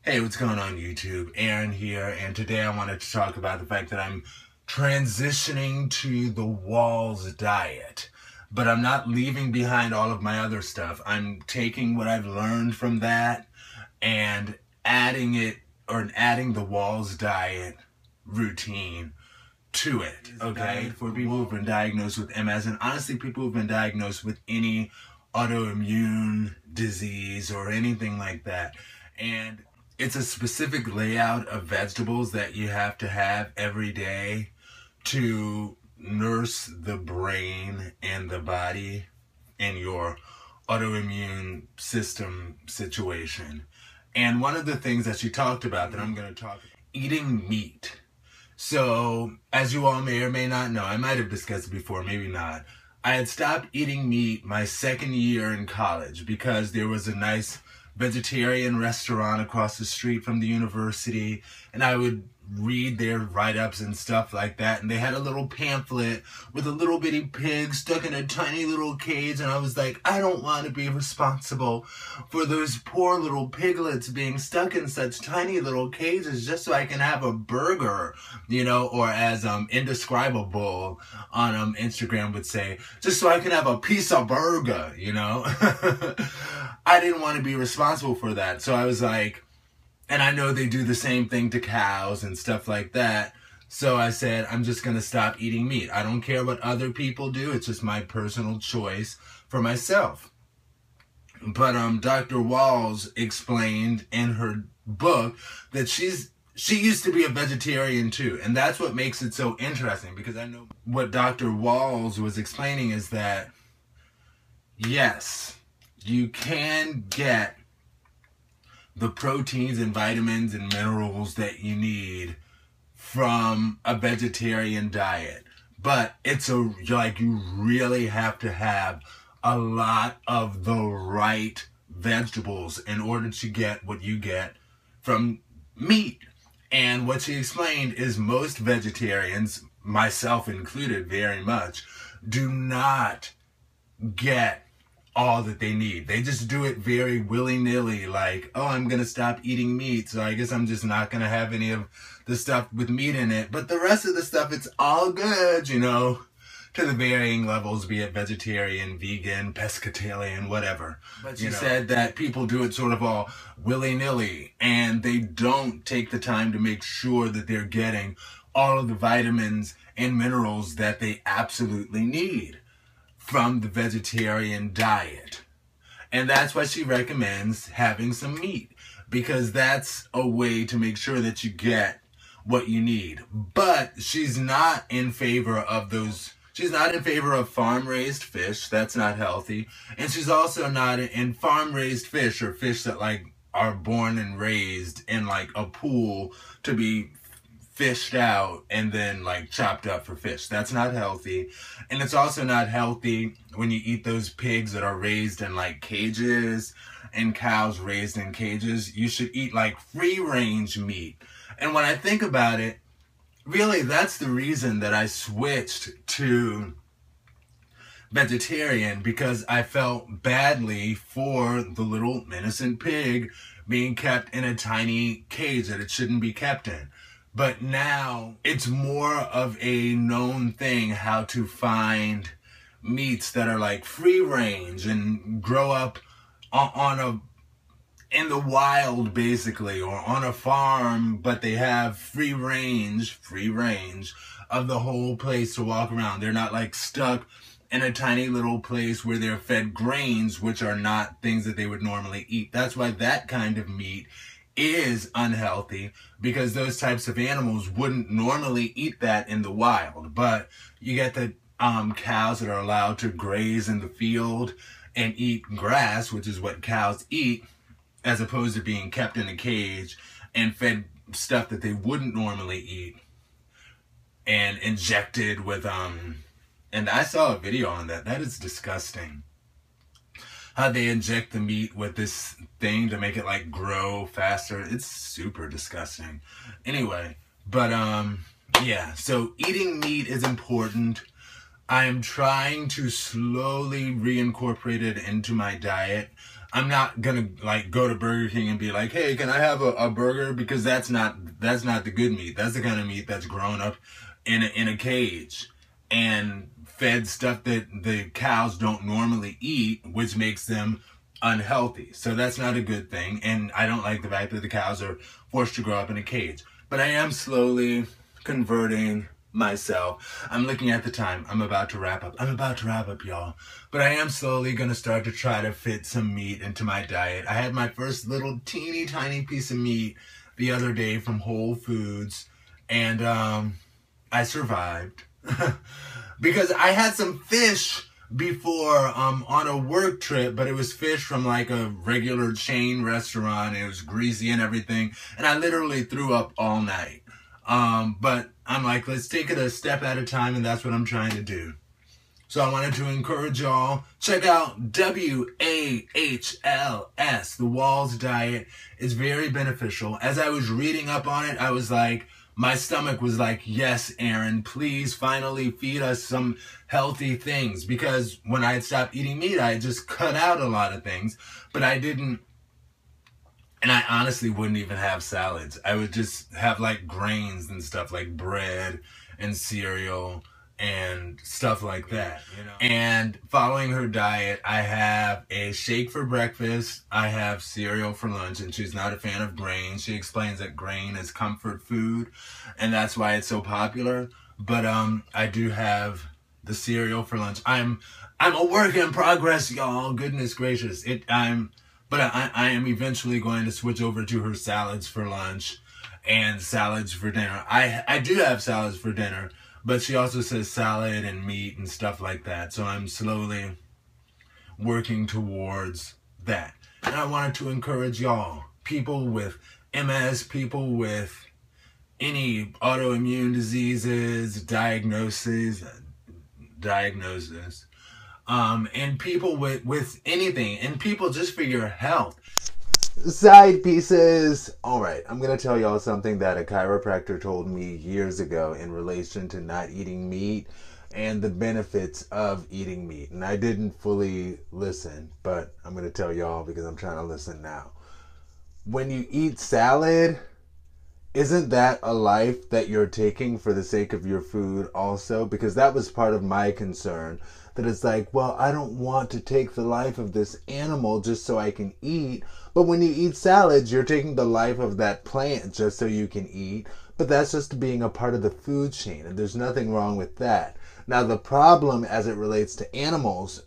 Hey, what's going on YouTube? Aaron here, and today I wanted to talk about the fact that I'm transitioning to the Wahls diet. But I'm not leaving behind all of my other stuff. I'm taking what I've learned from that and adding the Wahls diet routine to it, okay? For people who've been diagnosed with MS, and honestly people who've been diagnosed with any autoimmune disease or anything like that. And it's a specific layout of vegetables that you have to have every day to nurse the brain and the body in your autoimmune system situation. And one of the things that she talked about that I'm going to talk about, eating meat. So, as you all may or may not know, I might have discussed it before, maybe not. I had stopped eating meat my second year in college because there was a nice vegetarian restaurant across the street from the university, and I would read their write-ups and stuff like that, and they had a little pamphlet with a little bitty pig stuck in a tiny little cage, and I was like, I don't want to be responsible for those poor little piglets being stuck in such tiny little cages just so I can have a burger, you know, or as Indescribable on Instagram would say, just so I can have a piece of burger, you know. I didn't want to be responsible for that, so I was like, and I know they do the same thing to cows and stuff like that. So I said, I'm just going to stop eating meat. I don't care what other people do. It's just my personal choice for myself. But Dr. Wahls explained in her book that she used to be a vegetarian too. And that's what makes it so interesting, because I know what Dr. Wahls was explaining is that, yes, you can get the proteins and vitamins and minerals that you need from a vegetarian diet. But it's like you really have to have a lot of the right vegetables in order to get what you get from meat. And what she explained is most vegetarians, myself included very much, do not get all that they need. They just do it very willy-nilly, like, oh, I'm gonna stop eating meat, so I guess I'm just not gonna have any of the stuff with meat in it. But the rest of the stuff, it's all good, you know, to the varying levels, be it vegetarian, vegan, pescatarian, whatever. But she said that people do it sort of all willy-nilly, and they don't take the time to make sure that they're getting all of the vitamins and minerals that they absolutely need from the vegetarian diet. And that's why she recommends having some meat, because that's a way to make sure that you get what you need. But she's not in favor of farm-raised fish. That's not healthy. And she's also not in farm-raised fish, or fish that like are born and raised in like a pool to be fished out and then like chopped up for fish. That's not healthy. And it's also not healthy when you eat those pigs that are raised in like cages and cows raised in cages. You should eat like free range meat. And when I think about it, really that's the reason that I switched to vegetarian, because I felt badly for the little innocent pig being kept in a tiny cage that it shouldn't be kept in. But now it's more of a known thing how to find meats that are like free range and grow up in the wild basically, or on a farm, but they have free range of the whole place to walk around. They're not like stuck in a tiny little place where they're fed grains, which are not things that they would normally eat. That's why that kind of meat is unhealthy, because those types of animals wouldn't normally eat that in the wild. But you get the cows that are allowed to graze in the field and eat grass, which is what cows eat, as opposed to being kept in a cage and fed stuff that they wouldn't normally eat and injected with and I saw a video on that. That is disgusting. How they inject the meat with this thing to make it like grow faster. It's super disgusting. Anyway, but yeah, so eating meat is important. I am trying to slowly reincorporate it into my diet. I'm not gonna like go to Burger King and be like, hey, can I have a burger? Because that's not the good meat. That's the kind of meat that's grown up in a cage and fed stuff that the cows don't normally eat, which makes them unhealthy. So that's not a good thing. And I don't like the fact that the cows are forced to grow up in a cage. But I am slowly converting myself. I'm looking at the time. I'm about to wrap up. Y'all. But I am slowly going to start to try to fit some meat into my diet. I had my first little teeny tiny piece of meat the other day from Whole Foods. And I survived. Because I had some fish before on a work trip, but it was fish from like a regular chain restaurant. It was greasy and everything, and I literally threw up all night. But I'm like, let's take it a step at a time, and that's what I'm trying to do. So I wanted to encourage y'all, check out WAHLS, the Wahls diet. It's very beneficial. As I was reading up on it, I was like, my stomach was like, yes, Aaron, please finally feed us some healthy things. Because when I had stopped eating meat, I had just cut out a lot of things. But I didn't, and I honestly wouldn't even have salads. I would just have like grains and stuff like bread and cereal and stuff like that, you know. And following her diet, I have a shake for breakfast, I have cereal for lunch, and she's not a fan of grain. She explains that grain is comfort food, and that's why it's so popular. But I do have the cereal for lunch. I'm a work in progress, y'all. Goodness gracious. But I am eventually going to switch over to her salads for lunch and salads for dinner. I do have salads for dinner, but she also says salad and meat and stuff like that. So I'm slowly working towards that. And I wanted to encourage y'all, people with MS, people with any autoimmune diseases, diagnosis, and people with anything, and people just for your health. Side pieces. All right, I'm going to tell y'all something that a chiropractor told me years ago in relation to not eating meat and the benefits of eating meat. And I didn't fully listen, but I'm going to tell y'all because I'm trying to listen now. When you eat salad, isn't that a life that you're taking for the sake of your food also? Because that was part of my concern. That it's like, well, I don't want to take the life of this animal just so I can eat. But when you eat salads, you're taking the life of that plant just so you can eat. But that's just being a part of the food chain, and there's nothing wrong with that. Now, the problem as it relates to animals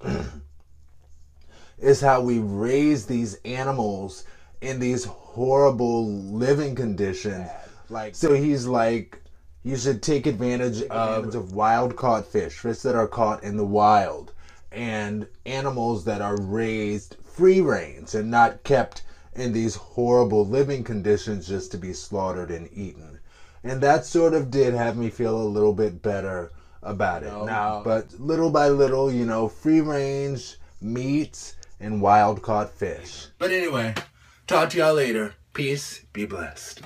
is how we raise these animals in these horrible living conditions. Like, so he's like, you should take advantage of wild-caught fish that are caught in the wild, and animals that are raised free-range and not kept in these horrible living conditions just to be slaughtered and eaten. And that sort of did have me feel a little bit better about it. Now, but little by little, you know, free-range meats and wild-caught fish. But anyway, talk to y'all later. Peace. Be blessed.